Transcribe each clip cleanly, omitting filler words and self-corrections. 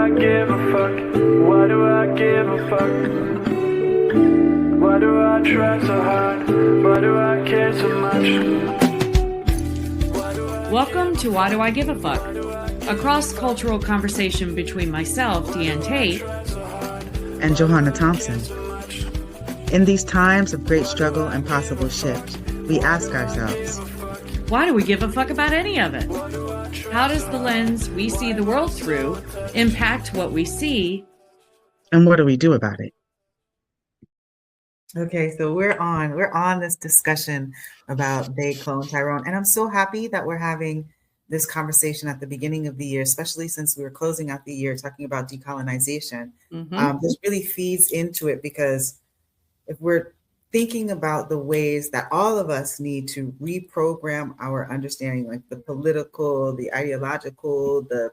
I give a fuck? Why do I give a fuck? Why do I try so hard? Why do I care so much? Welcome to Why Do I Give a Fuck? A cross-cultural conversation between myself, Deanne Tate, and Johanna Thompson. In these times of great struggle and possible shift, we ask ourselves, why do we give a fuck about any of it? How does the lens we see the world through impact what we see? And what do we do about it? Okay, so we're on this discussion about They Clone Tyrone. And I'm so happy that we're having this conversation at the beginning of the year, especially since we were closing out the year talking about decolonization. This really feeds into it, because if we're thinking about the ways that all of us need to reprogram our understanding, like the political, the ideological, the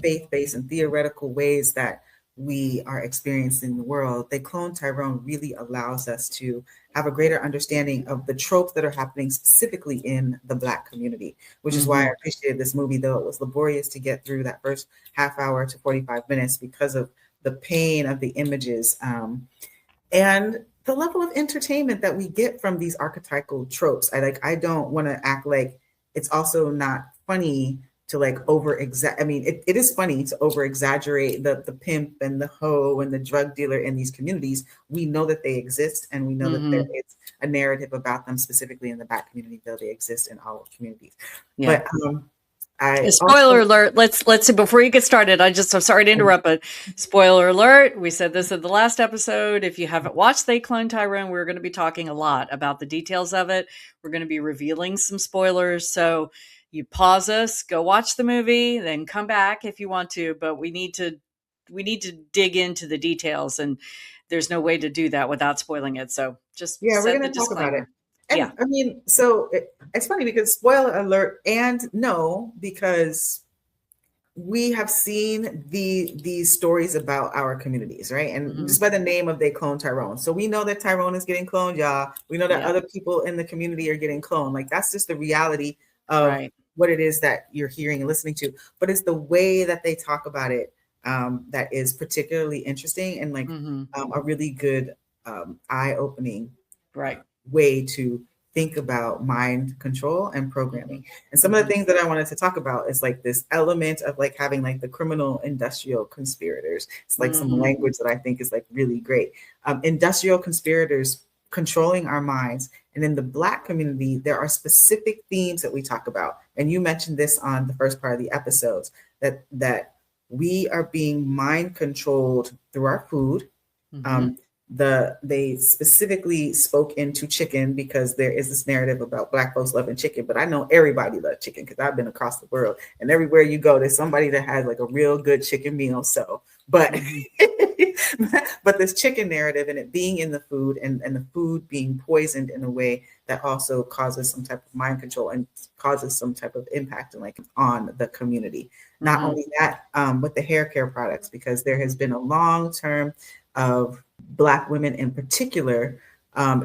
faith-based and theoretical ways that we are experiencing the world, They Clone Tyrone really allows us to have a greater understanding of the tropes that are happening specifically in the Black community, which is why I appreciated this movie, though it was laborious to get through that first half hour to 45 minutes because of the pain of the images and the level of entertainment that we get from these archetypal tropes. I don't want to act like it's also not funny to I mean, it is funny to over exaggerate the pimp and the hoe and the drug dealer in these communities. We know that they exist, and we know that there is a narrative about them specifically in the Black community, though they exist in all communities. Yeah. But spoiler alert. Let's see, before you get started, I'm sorry to interrupt, but spoiler alert. We said this in the last episode. If you haven't watched They Clone Tyrone, we're going to be talking a lot about the details of it. We're going to be revealing some spoilers. So you pause us, go watch the movie, then come back if you want to, but we need to dig into the details, and there's no way to do that without spoiling it. So we're going to talk about it. And I mean, so it's funny because spoiler alert and no, because we have seen these stories about our communities, right? And just by the name of They Clone Tyrone. So we know that Tyrone is getting cloned, y'all. We know that other people in the community are getting cloned. Like, that's just the reality of what it is that you're hearing and listening to. But it's the way that they talk about it that is particularly interesting and a really good eye-opening way to think about mind control and programming. And some of the things that I wanted to talk about is like this element of like having like the criminal industrial conspirators. It's like some language that I think is like really great. Industrial conspirators controlling our minds. And in the Black community, there are specific themes that we talk about. And you mentioned this on the first part of the episodes, that we are being mind controlled through our food. They specifically spoke into chicken because there is this narrative about Black folks loving chicken, but I know everybody loves chicken because I've been across the world, and everywhere you go, there's somebody that has like a real good chicken meal. So, but this chicken narrative and it being in the food and the food being poisoned in a way that also causes some type of mind control and causes some type of impact on the community. Not only that, with the hair care products, because there has been a long term of Black women in particular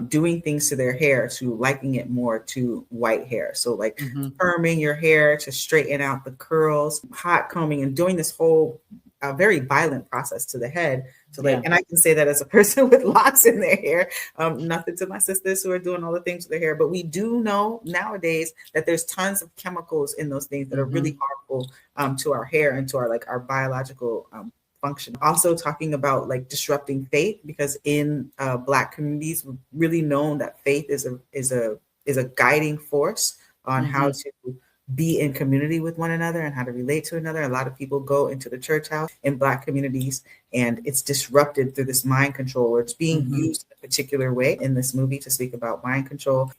doing things to their hair to liking it more to white hair. So like perming your hair to straighten out the curls, hot combing, and doing this whole very violent process to the head. So and I can say that as a person with locks in their hair, nothing to my sisters who are doing all the things to their hair, but we do know nowadays that there's tons of chemicals in those things that are really harmful to our hair and to our biological function. Also talking about like disrupting faith, because in Black communities, we're really known that faith is a guiding force on how to be in community with one another and how to relate to another. A lot of people go into the church house in Black communities, and it's disrupted through this mind control, or it's being used in a particular way in this movie to speak about mind control.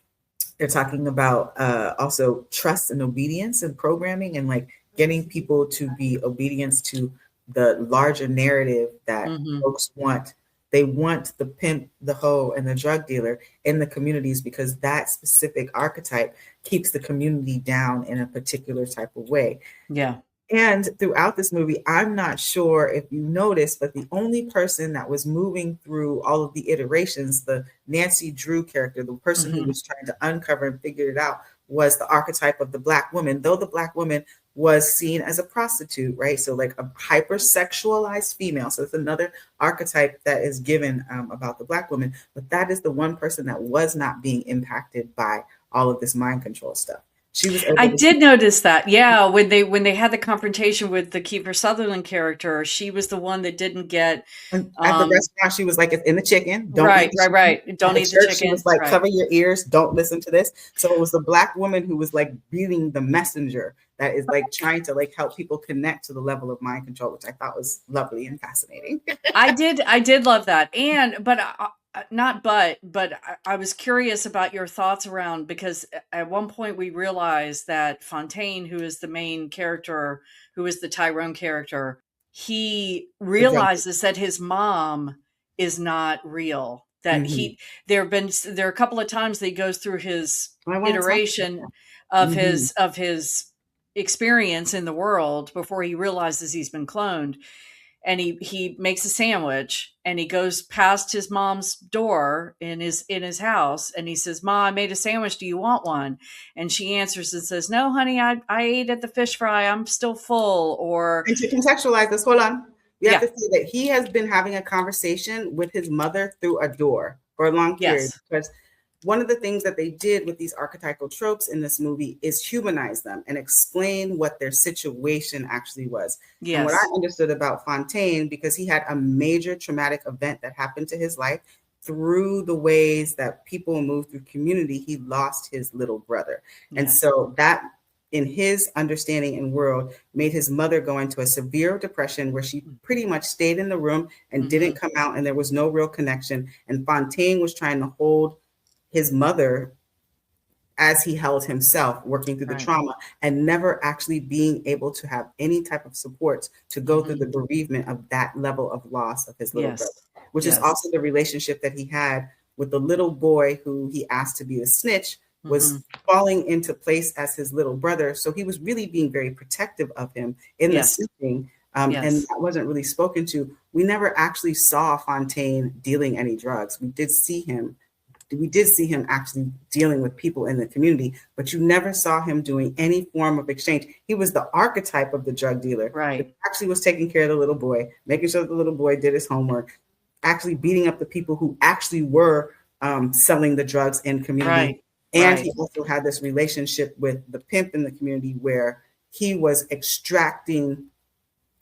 They're talking about also trust and obedience and programming, and like getting people to be obedient to the larger narrative that folks want. They want the pimp, the hoe, and the drug dealer in the communities because that specific archetype keeps the community down in a particular type of way. Yeah. And throughout this movie, I'm not sure if you noticed, but the only person that was moving through all of the iterations, the Nancy Drew character, the person who was trying to uncover and figure it out, was the archetype of the Black woman, though the Black woman was seen as a prostitute, right? So like a hypersexualized female. So it's another archetype that is given about the Black woman, but that is the one person that was not being impacted by all of this mind control stuff. She was I able to did notice that. Yeah, when they had the confrontation with the Kiefer Sutherland character, she was the one that didn't get at the restaurant, she was like, it's in the chicken. Don't eat right, the right, chicken. right. Don't At the eat the church, she chicken. was like, Right. cover your ears. Don't listen to this. So it was the Black woman who was like being the messenger that is like trying to like help people connect to the level of mind control, which I thought was lovely and fascinating. I did love that. And but not but I was curious about your thoughts around, because at one point we realized that Fontaine, who is the main character, who is the Tyrone character, he realizes that his mom is not real. That there are a couple of times that he goes through his iteration of his experience in the world before he realizes he's been cloned. And he makes a sandwich and he goes past his mom's door in his house, and he says, "Ma, I made a sandwich. Do you want one?" And she answers and says, "No, honey, I ate at the fish fry. I'm still full." Or And to contextualize this, hold on. We have yeah, to say that he has been having a conversation with his mother through a door for a long period. yes, Because one of the things that they did with these archetypal tropes in this movie is humanize them and explain what their situation actually was. And what I yes, understood about Fontaine, because he had a major traumatic event that happened to his life, through the ways that people move through community, he lost his little brother. And yes, so that, in his understanding and world, made his mother go into a severe depression where she pretty much stayed in the room and didn't come out, and there was no real connection. And Fontaine was trying to hold his mother as he held himself, working through the trauma and never actually being able to have any type of support to go through the bereavement of that level of loss of his little brother, which is also the relationship that he had with the little boy who he asked to be a snitch, was falling into place as his little brother. So he was really being very protective of him in the snitching. And that wasn't really spoken to. We never actually saw Fontaine dealing any drugs. We did see him actually dealing with people in the community, but you never saw him doing any form of exchange. He was the archetype of the drug dealer. right. That actually was taking care of the little boy, making sure that the little boy did his homework, actually beating up the people who actually were selling the drugs in community. Right. And he also had this relationship with the pimp in the community where he was extracting,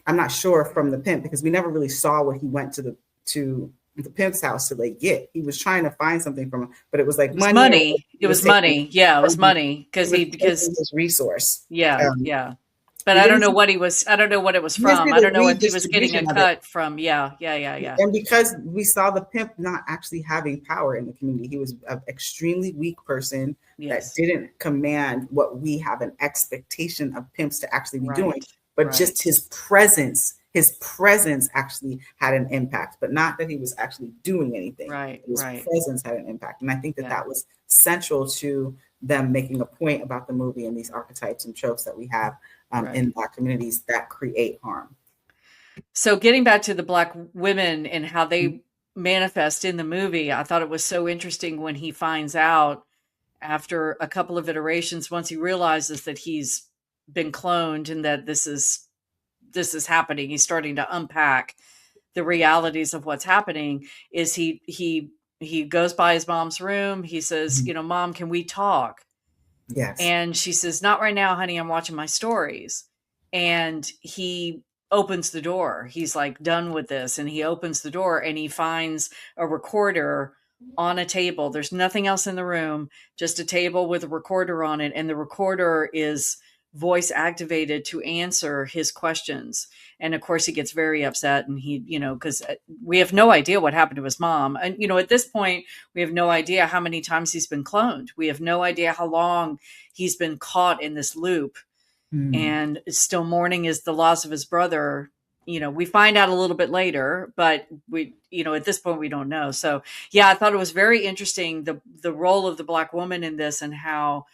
I'm not sure from the pimp, because we never really saw what he went to the pimp's house to like get. He was trying to find something from him, but it was like money. It was money. Yeah, it was money because his resource. Yeah. But I don't know what it was from. I don't know if he was getting a cut from. Yeah. And because we saw the pimp not actually having power in the community, he was an extremely weak person that didn't command what we have an expectation of pimps to actually be doing, but just his presence actually had an impact, but not that he was actually doing anything. His presence had an impact. And I think that was central to them making a point about the movie and these archetypes and tropes that we have in Black communities that create harm. So getting back to the Black women and how they manifest in the movie, I thought it was so interesting when he finds out after a couple of iterations, once he realizes that he's been cloned and that this is happening, he's starting to unpack the realities of what's happening. Is he goes by his mom's room. He says, "Mom, can we talk?" Yes. And she says, "Not right now, honey. I'm watching my stories." And he opens the door. He's like done with this. And he opens the door and he finds a recorder on a table. There's nothing else in the room, just a table with a recorder on it. And the recorder is voice activated to answer his questions. And of course he gets very upset, and he, because we have no idea what happened to his mom. And, at this point, we have no idea how many times he's been cloned. We have no idea how long he's been caught in this loop and still mourning is the loss of his brother. We find out a little bit later, but we, at this point we don't know. So yeah, I thought it was very interesting, the role of the Black woman in this, and how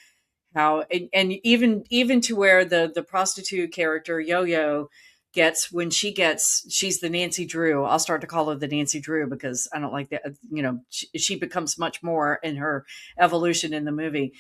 and even to where the prostitute character Yo-Yo gets, when she's the Nancy Drew. I'll start to call her the Nancy Drew because I don't like that. She becomes much more in her evolution in the movie.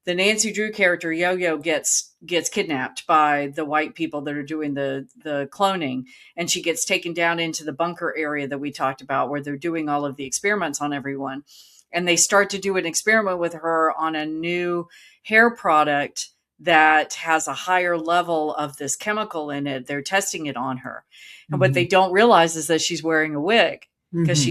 the Nancy Drew character Yo-Yo gets kidnapped by the white people that are doing the cloning, and she gets taken down into the bunker area that we talked about, where they're doing all of the experiments on everyone, and they start to do an experiment with her on a new hair product that has a higher level of this chemical in it. They're testing it on her, and what they don't realize is that she's wearing a wig, because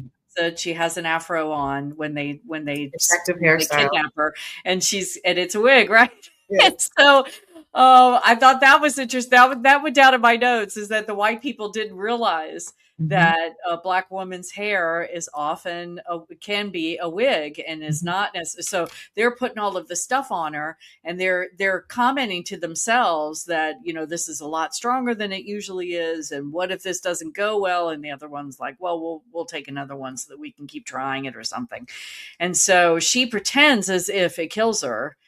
she has an afro on when they Protective they hairstyle. kidnap her, and it's a wig, right? Yes. And so I thought that was interesting. That went down in my notes, is that the white people didn't realize that a Black woman's hair is often can be a wig, and is not so they're putting all of the stuff on her, and they're commenting to themselves that, this is a lot stronger than it usually is, and what if this doesn't go well? And the other one's like, well, we'll take another one so that we can keep trying it or something. And so she pretends as if it kills her,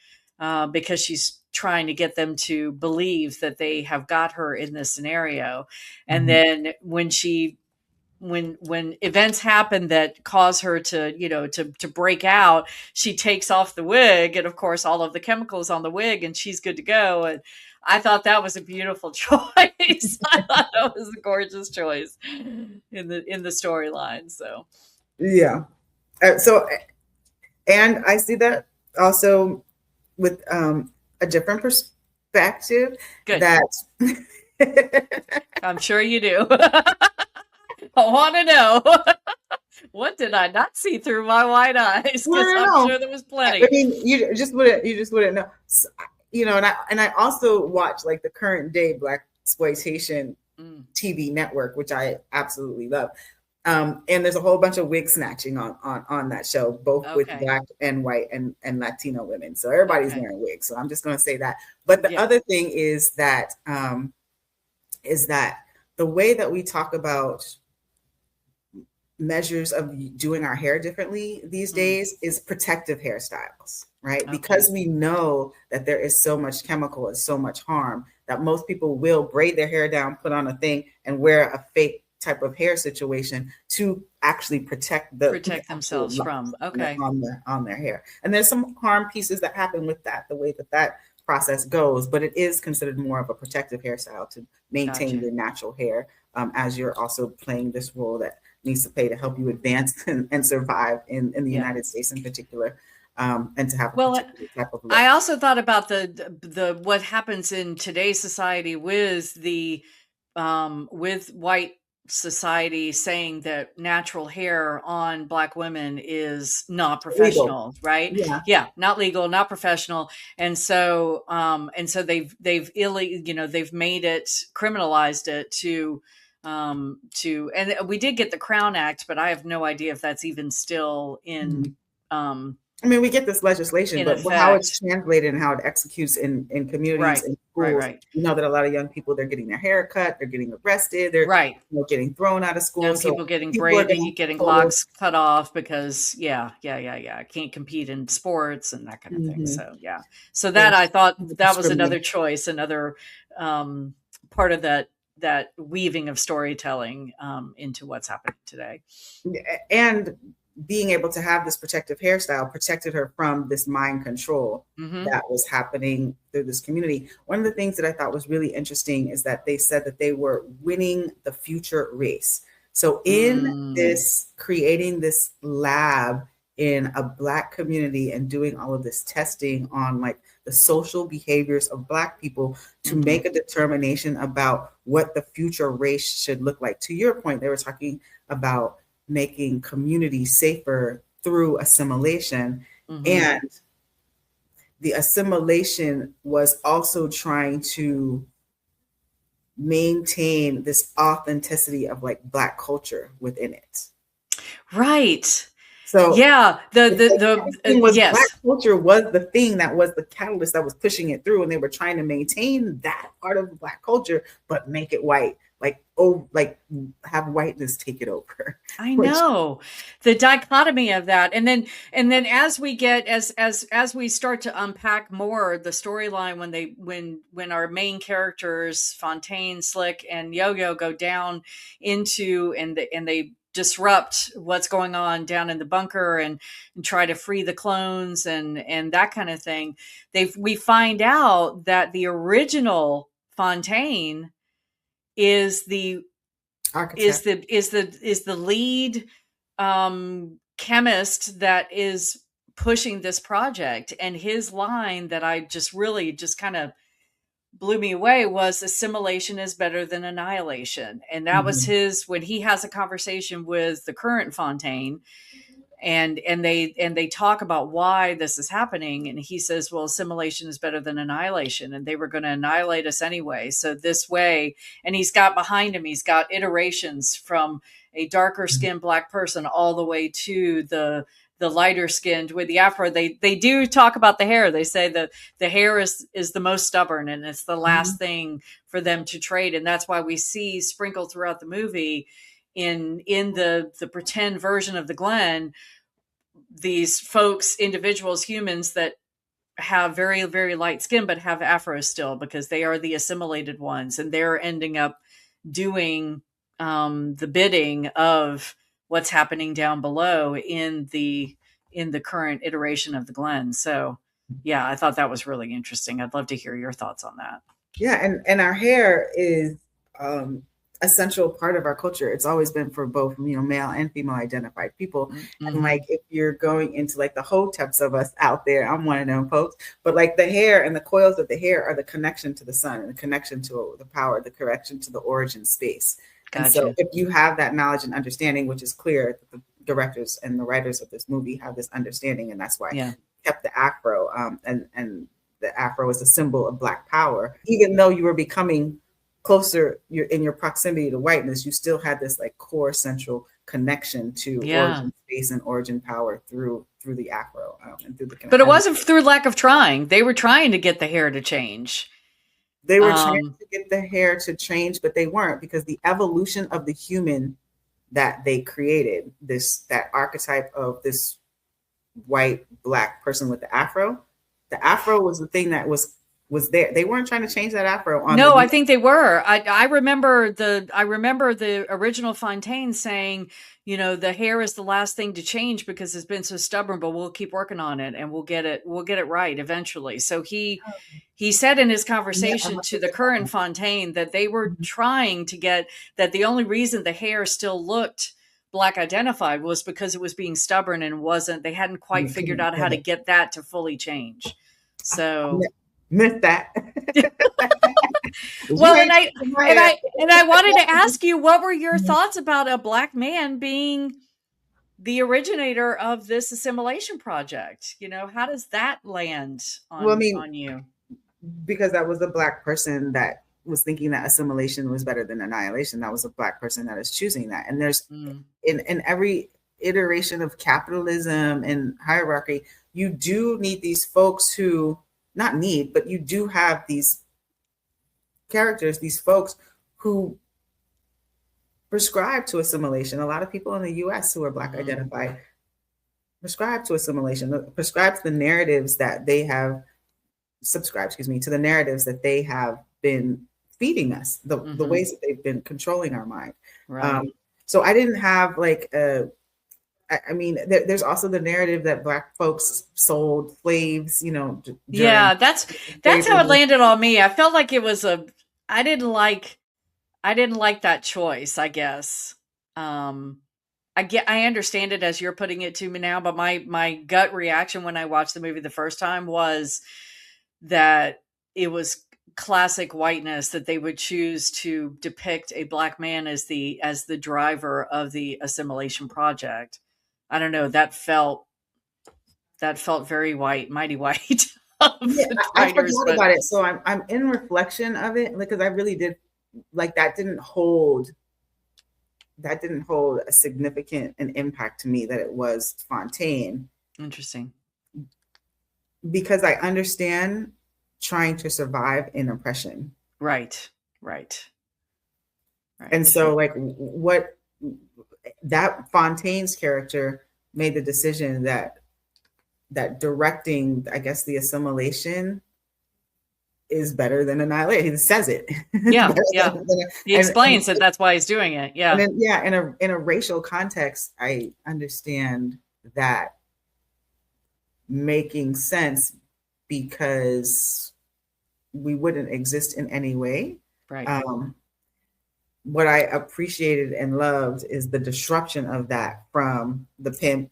because she's trying to get them to believe that they have got her in this scenario. And then when events happen that cause her to break out, she takes off the wig, and of course all of the chemicals on the wig, and she's good to go. And I thought that was a beautiful choice. I thought that was a gorgeous choice in the storyline. So yeah. And I see that also with a different perspective. Good. That I'm sure you do. I want to know. What did I not see through my white eyes? Because I'm sure there was plenty. I mean, you just wouldn't know. So, and I also watch like the current day Black exploitation TV network, which I absolutely love. And there's a whole bunch of wig snatching on that show, both with Black and white and Latino women. So everybody's wearing wigs. So I'm just going to say that. But the other thing is that the way that we talk about measures of doing our hair differently these days is protective hairstyles, right? Because we know that there is so much chemical and so much harm that most people will braid their hair down, put on a thing, and wear a fake type of hair situation to actually protect themselves from on their hair. And there's some harm pieces that happen with that, the way that process goes, but it is considered more of a protective hairstyle to maintain your natural hair, as you're also playing this role that needs to play to help you advance and survive in the United States in particular. And to have type of look. I also thought about the what happens in today's society with with white society saying that natural hair on Black women is not professional, legal. Right? Not legal, not professional. And so they've they've made it, criminalized it to and we did get the Crown Act, but I have no idea if that's even still in I mean, we get this legislation, but how it's translated and how it executes in communities and schools, you know that a lot of young people, they're getting their hair cut, they're getting arrested, they're getting thrown out of school. Young people getting braided, getting locks cut off because can't compete in sports and that kind of thing. So that I thought that was another choice, another part of that weaving of storytelling into what's happening today. And being able to have this protective hairstyle protected her from this mind control that was happening through this community. One of the things that I thought was really interesting is that they said that they were winning the future race. So in this, creating this lab in a Black community and doing all of this testing on like the social behaviors of Black people to make a determination about what the future race should look like. To your point, they were talking about making communities safer through assimilation. And the assimilation was also trying to maintain this authenticity of like Black culture within it. Right. So yes, Black culture was the thing that was the catalyst that was pushing it through, and they were trying to maintain that part of the Black culture, but make it white. Like have whiteness take it over. I know the dichotomy of that, and then as we get as we start to unpack more the storyline, when our main characters Fontaine, Slick, and Yo-Yo go down into and they disrupt what's going on down in the bunker and try to free the clones and that kind of thing. We find out that the original Fontaine is the Architect. is the lead chemist that is pushing this project, and his line that I just really just kind of blew me away was assimilation is better than annihilation. And that was his, when he has a conversation with the current Fontaine, and they talk about why this is happening, and he says, well, assimilation is better than annihilation, and they were going to annihilate us anyway, so this way. And he's got behind him, he's got iterations from a darker skinned black person all the way to the lighter skinned with the afro. They do talk about the hair. They say that the hair is the most stubborn, and it's the last thing for them to trade. And that's why we see sprinkled throughout the movie in the pretend version of the Glen, these folks, individuals, humans that have very, very light skin, but have afros still, because they are the assimilated ones, and they're ending up doing the bidding of what's happening down below in the current iteration of the Glen. So yeah, I thought that was really interesting. I'd love to hear your thoughts on that. Yeah, and our hair is a central part of our culture. It's always been for both, male and female identified people. And like, if you're going into like the hoteps of us out there, I'm one of them folks, but like the hair and the coils of the hair are the connection to the sun, and the connection to the power, the connection to the origin space. Gotcha. And so if you have that knowledge and understanding, which is clear, the directors and the writers of this movie have this understanding, and that's why I kept the afro, and the afro is a symbol of Black power. Even though you were becoming closer, you're in your proximity to whiteness, you still had this like core central connection to origin space and origin power through the afro, and through the connection. But it wasn't through lack of trying. They were trying to get the hair to change. They were trying to get the hair to change, but they weren't, because the evolution of the human that they created, that archetype of this white Black person with the afro was the thing that was there. They weren't trying to change that afro. I think they were. I remember the original Fontaine saying, the hair is the last thing to change because it's been so stubborn, but we'll keep working on it and we'll get it right eventually. So he said in his conversation to the current Fontaine that they were trying to get, that the only reason the hair still looked Black identified was because it was being stubborn and they hadn't quite figured out how to get that to fully change. So missed that. Well, and I wanted to ask you, what were your thoughts about a Black man being the originator of this assimilation project? How does that land on you? Because that was a Black person that was thinking that assimilation was better than annihilation. That was a Black person that is choosing that. And there's in every iteration of capitalism and hierarchy, you do need these folks who, not need, but you do have these characters, these folks who prescribe to assimilation. A lot of people in the US who are Black identified prescribe to assimilation, prescribe to the narratives that they have, to the narratives that they have been feeding us, the ways that they've been controlling our mind. Right. So I didn't have like there's also the narrative that Black folks sold slaves, that's how it landed on me. I felt like it was I didn't like that choice, I guess. I understand it as you're putting it to me now, but my gut reaction when I watched the movie the first time was that it was classic whiteness that they would choose to depict a Black man as the driver of the assimilation project. I don't know. That felt very white, mighty white. I forgot about it. So I'm in reflection of it, because I really did like that didn't hold a significant an impact to me that it was Fontaine. Interesting. Because I understand trying to survive in oppression. Right. And so like what that Fontaine's character made the decision that directing, I guess, the assimilation is better than annihilation. He says it. Yeah, yeah. He explains that that's why he's doing it. Yeah. And then, yeah, in a racial context, I understand that making sense because we wouldn't exist in any way. Right. What I appreciated and loved is the disruption of that from the pimp,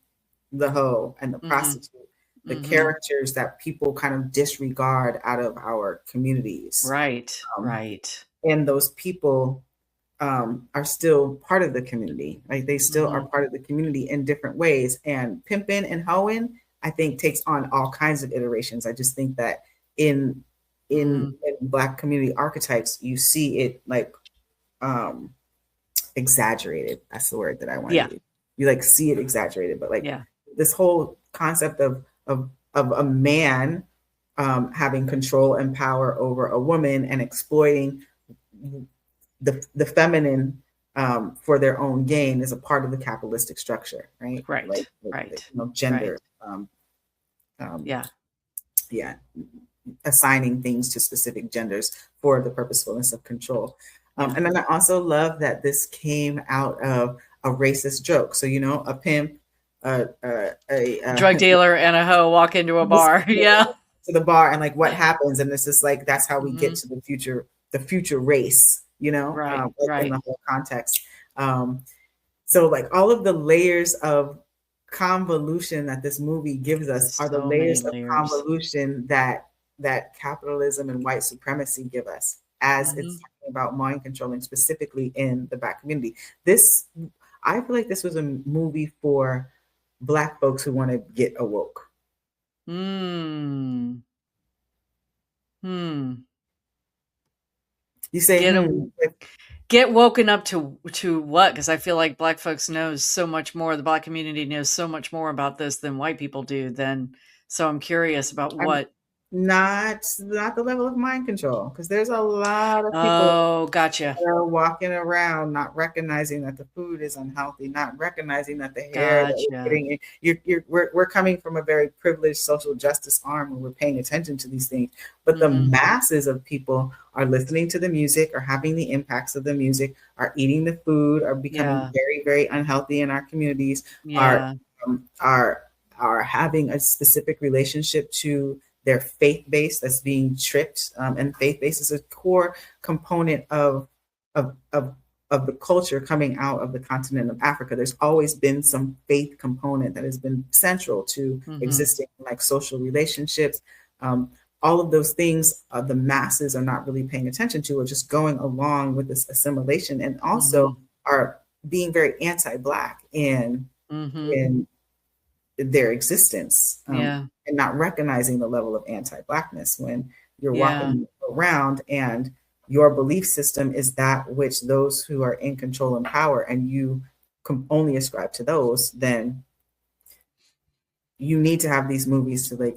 the hoe, and the prostitute, the characters that people kind of disregard out of our communities. Right, right. And those people are still part of the community. Like they still are part of the community in different ways. And pimping and hoeing, I think, takes on all kinds of iterations. I just think that in Black community archetypes, you see it like exaggerated. That's the word that I want to use. You like see it exaggerated, but like this whole concept of a man having control and power over a woman and exploiting the feminine for their own gain is a part of the capitalistic structure, right? Right, like, right. You know, gender. Right. Assigning things to specific genders for the purposefulness of control. And then I also love that this came out of a racist joke. So, you know, a pimp, a drug dealer and a hoe walk into a bar. To the bar, and like what happens, and this is like that's how we get to the future race, you know, in the whole context. So like all of the layers of convolution that this movie gives us are the layers of convolution that capitalism and white supremacy give us as it's talking about mind controlling, specifically in the Black community. I feel like this was a movie for Black folks who want to get awoke. You say get woken up to what? Because I feel like Black folks knows so much more. The Black community knows so much more about this than white people do. So I'm curious about what. Not the level of mind control, because there's a lot of people that are walking around not recognizing that the food is unhealthy, not recognizing that the hair that we're getting, we're coming from a very privileged social justice arm and we're paying attention to these things, but the masses of people are listening to the music, are having the impacts of the music, are eating the food, are becoming very, very unhealthy in our communities, are having a specific relationship to their faith base that's being tripped, and faith base is a core component of the culture coming out of the continent of Africa. There's always been some faith component that has been central to existing, like social relationships. All of those things, the masses are not really paying attention to, or just going along with this assimilation, and also are being very anti-Black in their existence, and not recognizing the level of anti-Blackness when you're walking around and your belief system is that which those who are in control and power, and you can only ascribe to those. Then you need to have these movies to like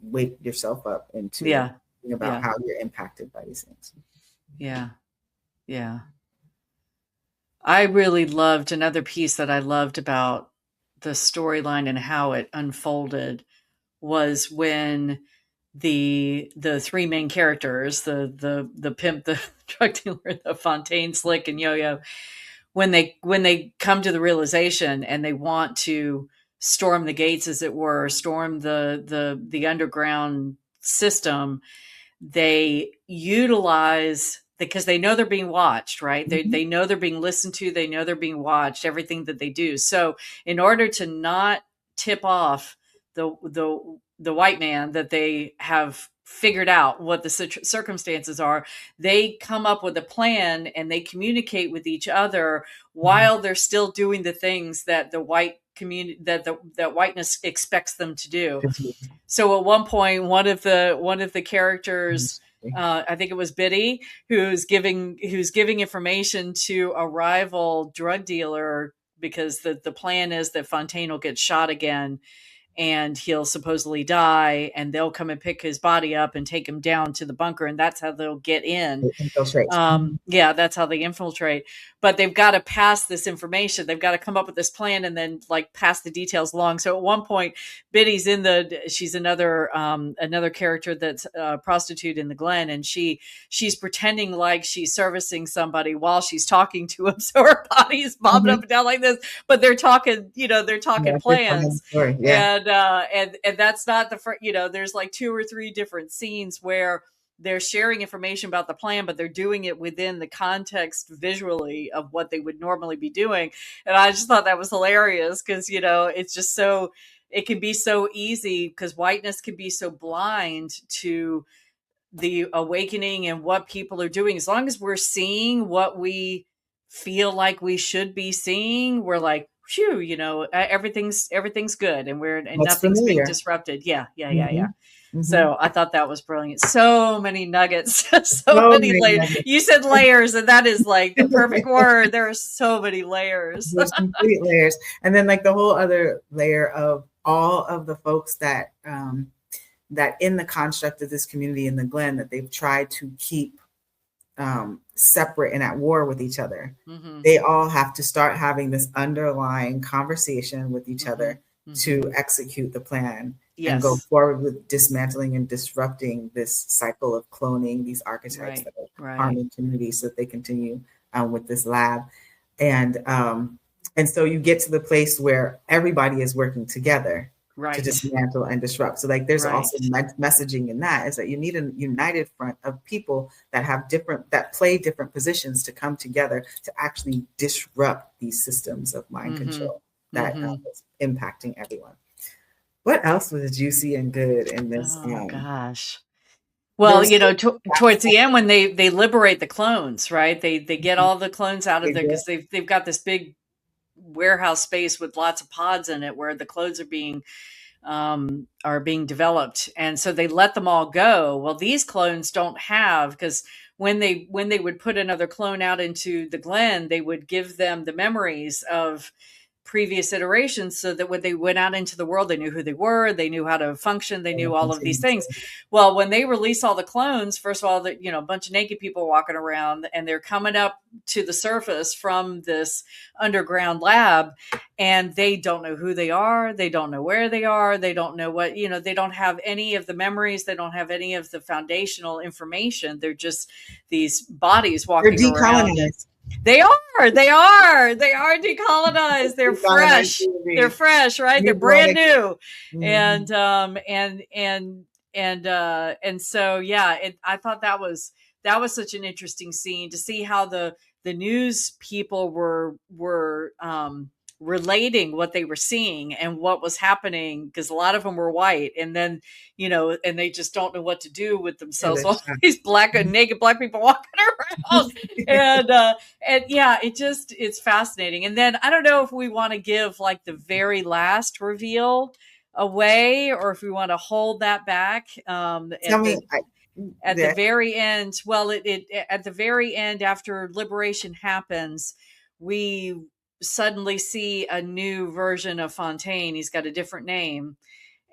wake yourself up into thinking about how you're impacted by these things. I really loved another piece that I loved about the storyline and how it unfolded was when the three main characters, the pimp, the drug dealer, the Fontaine, Slick, and Yo-Yo, when they come to the realization and they want to storm the gates, as it were, storm the underground system, they utilize, because they know they're being watched, right? They know they're being listened to. They know they're being watched, everything that they do. So in order to not tip off the white man that they have figured out what the circumstances are, they come up with a plan and they communicate with each other while they're still doing the things that the white community, that whiteness expects them to do. So at one point, one of the characters, I think it was Biddy, who's giving information to a rival drug dealer, because the plan is that Fontaine will get shot again, and he'll supposedly die, and they'll come and pick his body up and take him down to the bunker, and that's how they'll get in. Infiltrate. Yeah, that's how they infiltrate. But they've got to pass this information. They've got to come up with this plan and then like pass the details along. So at one point, Biddy's she's another character that's a prostitute in the Glen, and she's pretending like she's servicing somebody while she's talking to him. So her body's bobbing up and down like this, but they're talking, plans. Yeah. And that's not the first, there's like 2 or 3 different scenes where they're sharing information about the plan, but they're doing it within the context visually of what they would normally be doing. And I just thought that was hilarious because, it's just it can be so easy because whiteness can be so blind to the awakening and what people are doing. As long as we're seeing what we feel like we should be seeing, we're like, phew, everything's good and nothing's being disrupted. Yeah. So I thought that was brilliant. So many nuggets, so many layers. Nuggets. You said layers, and that is like the perfect word. There are so many layers. There's complete layers. And then like the whole other layer of all of the folks that that in the construct of this community in the Glen that they've tried to keep separate and at war with each other. Mm-hmm. They all have to start having this underlying conversation with each other to execute the plan. Yes. And go forward with dismantling and disrupting this cycle of cloning these archetypes that are harming communities so that they continue with this lab. And so you get to the place where everybody is working together to dismantle and disrupt. So like there's also messaging in that is that you need a united front of people that play different positions to come together to actually disrupt these systems of mind control that is impacting everyone. What else was juicy and good in this? Oh gosh. Well, towards the end when they liberate the clones, right? They get all the clones out of there because they've got this big warehouse space with lots of pods in it where the clones are being developed, and so they let them all go. Well, these clones don't have, because when they would put another clone out into the Glen, they would give them the memories of previous iterations so that when they went out into the world, they knew who they were, they knew how to function, they knew all of these things. Well, when they release all the clones, first of all, a bunch of naked people walking around, and they're coming up to the surface from this underground lab, and they don't know who they are, they don't know where they are, they don't know what, they don't have any of the memories, they don't have any of the foundational information. They're just these bodies walking around. They are decolonized. They're fresh. They're fresh, right? They're brand new. And so, I thought that was such an interesting scene to see how the news people were relating what they were seeing and what was happening, because a lot of them were white, and then and they just don't know what to do with themselves. All these naked black people walking around, and it's fascinating. And then I don't know if we want to give like the very last reveal away, or if we want to hold that back. At the very end, at the very end, after liberation happens, we suddenly see a new version of Fontaine. He's got a different name,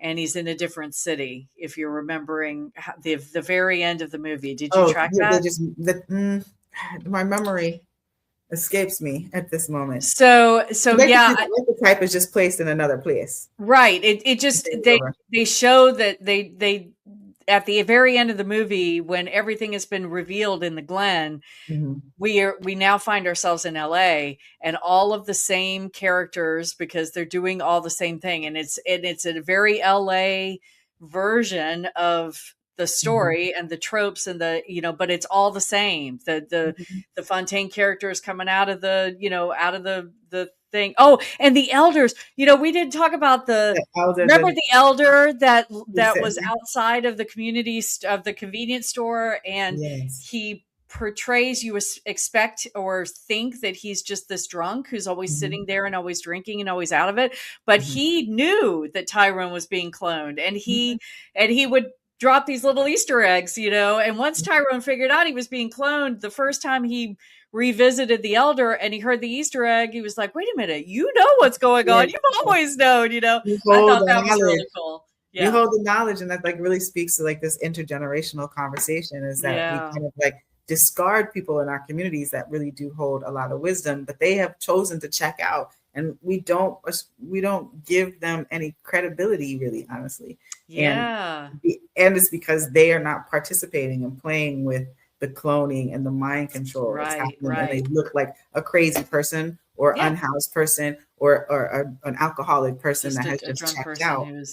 and he's in a different city. If you're remembering the very end of the movie, did you track that? My memory escapes me at this moment. So the type is just placed in another place, right? It just they show that they at the very end of the movie, when everything has been revealed in the Glen, we now find ourselves in LA, and all of the same characters, because they're doing all the same thing, and it's a very LA version of the story and the tropes and but it's all the same. The Fontaine character is coming out of the thing. Oh, and the elders, we didn't talk about the elder that was outside of the community of the convenience store, and he portrays, you expect or think that he's just this drunk who's always sitting there and always drinking and always out of it, but he knew that Tyrone was being cloned, and he would drop these little Easter eggs, and once Tyrone figured out he was being cloned, the first time he revisited the elder and he heard the Easter egg, he was like, wait a minute, you know what's going on. You've always known, You I hold thought the that was really knowledge. cool. You hold the knowledge, and that like really speaks to like this intergenerational conversation, is that we kind of like discard people in our communities that really do hold a lot of wisdom, but they have chosen to check out, and we don't give them any credibility, really, honestly. Yeah. And it's because they are not participating and playing with the cloning and the mind control that's happening, and they look like a crazy person or unhoused person or an alcoholic person that has just checked out. And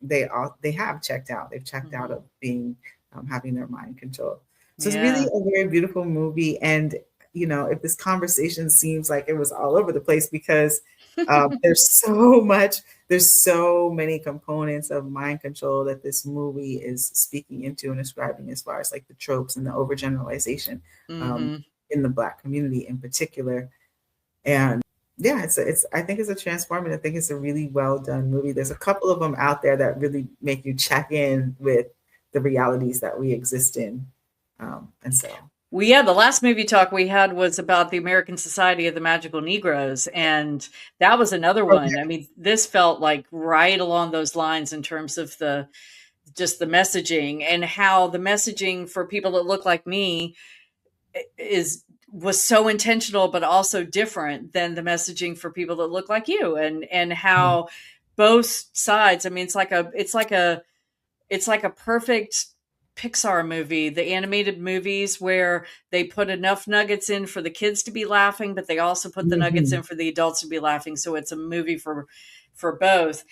they have checked out. They've checked out of being having their mind controlled. So it's really a very beautiful movie. And if this conversation seems like it was all over the place, because there's so many components of mind control that this movie is speaking into and describing, as far as like the tropes and the overgeneralization in the Black community in particular. And I think it's a transformative. I think it's a really well done movie. There's a couple of them out there that really make you check in with the realities that we exist in. The last movie talk we had was about the American Society of the Magical Negroes, and that was another one. I mean, this felt like right along those lines in terms of the messaging, and how the messaging for people that look like me was so intentional, but also different than the messaging for people that look like you, and how both sides. I mean, it's like a perfect Pixar movie, the animated movies, where they put enough nuggets in for the kids to be laughing, but they also put the nuggets in for the adults to be laughing. So it's a movie for both.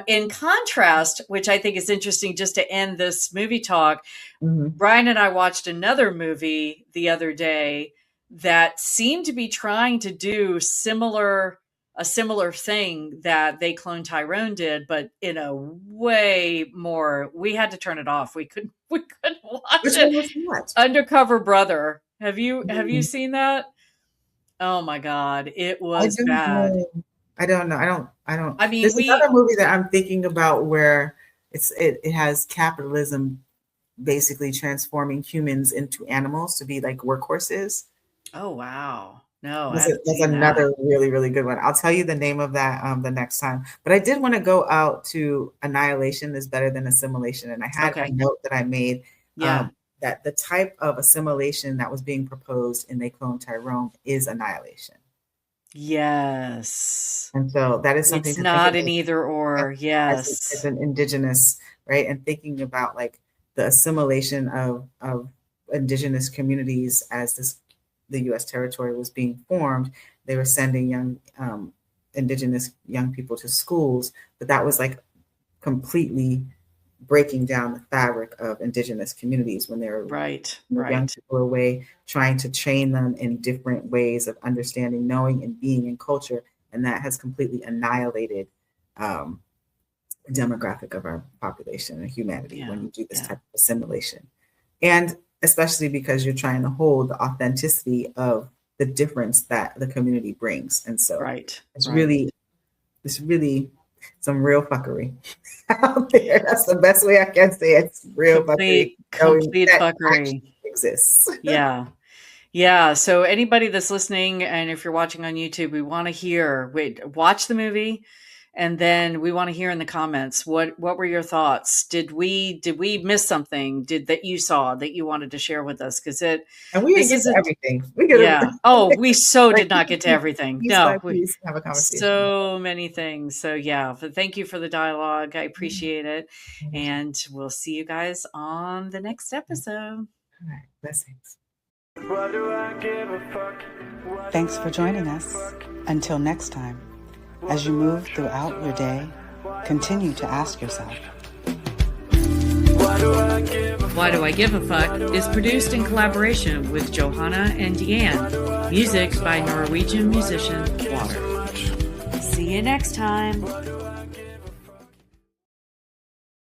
In contrast, which I think is interesting, just to end this movie talk, Brian and I watched another movie the other day that seemed to be trying to do a similar thing that They Cloned Tyrone did, but in a way more. We had to turn it off. We couldn't watch it. Undercover Brother. Have you seen that? Oh my God, it was bad. I don't know. I don't. I mean, there's another movie that I'm thinking about where it has capitalism basically transforming humans into animals to be like workhorses. Oh wow. No, that's another really, really good one. I'll tell you the name of that the next time. But I did want to go out to Annihilation is Better Than Assimilation. And I had a note that I made that the type of assimilation that was being proposed in They Cloned Tyrone is annihilation. Yes. And so that is something. It's not an either or. Yes. As an indigenous, right? And thinking about like the assimilation of indigenous communities as the U.S. territory was being formed, they were sending young indigenous young people to schools, but that was like completely breaking down the fabric of indigenous communities when they were young people away, trying to train them in different ways of understanding, knowing, and being in culture, and that has completely annihilated the demographic of our population and humanity when you do this type of assimilation. And especially because you're trying to hold the authenticity of the difference that the community brings. And so it's really some real fuckery out there. That's the best way I can say it. It's real fuckery. Complete fuckery exists. Yeah. So anybody that's listening, and if you're watching on YouTube, we want to watch the movie. And then we want to hear in the comments, what were your thoughts? Did we miss something that you saw that you wanted to share with us? Because we didn't get to everything. We did not get to everything. No, we have a conversation. So many things. So but thank you for the dialogue. I appreciate it. And we'll see you guys on the next episode. All right. Blessings. Thanks for joining us. Until next time. As you move throughout your day, continue to ask yourself, Why Do I Give a Fuck is produced in collaboration with Johanna and Deanne. Music by Norwegian musician Water. See you next time.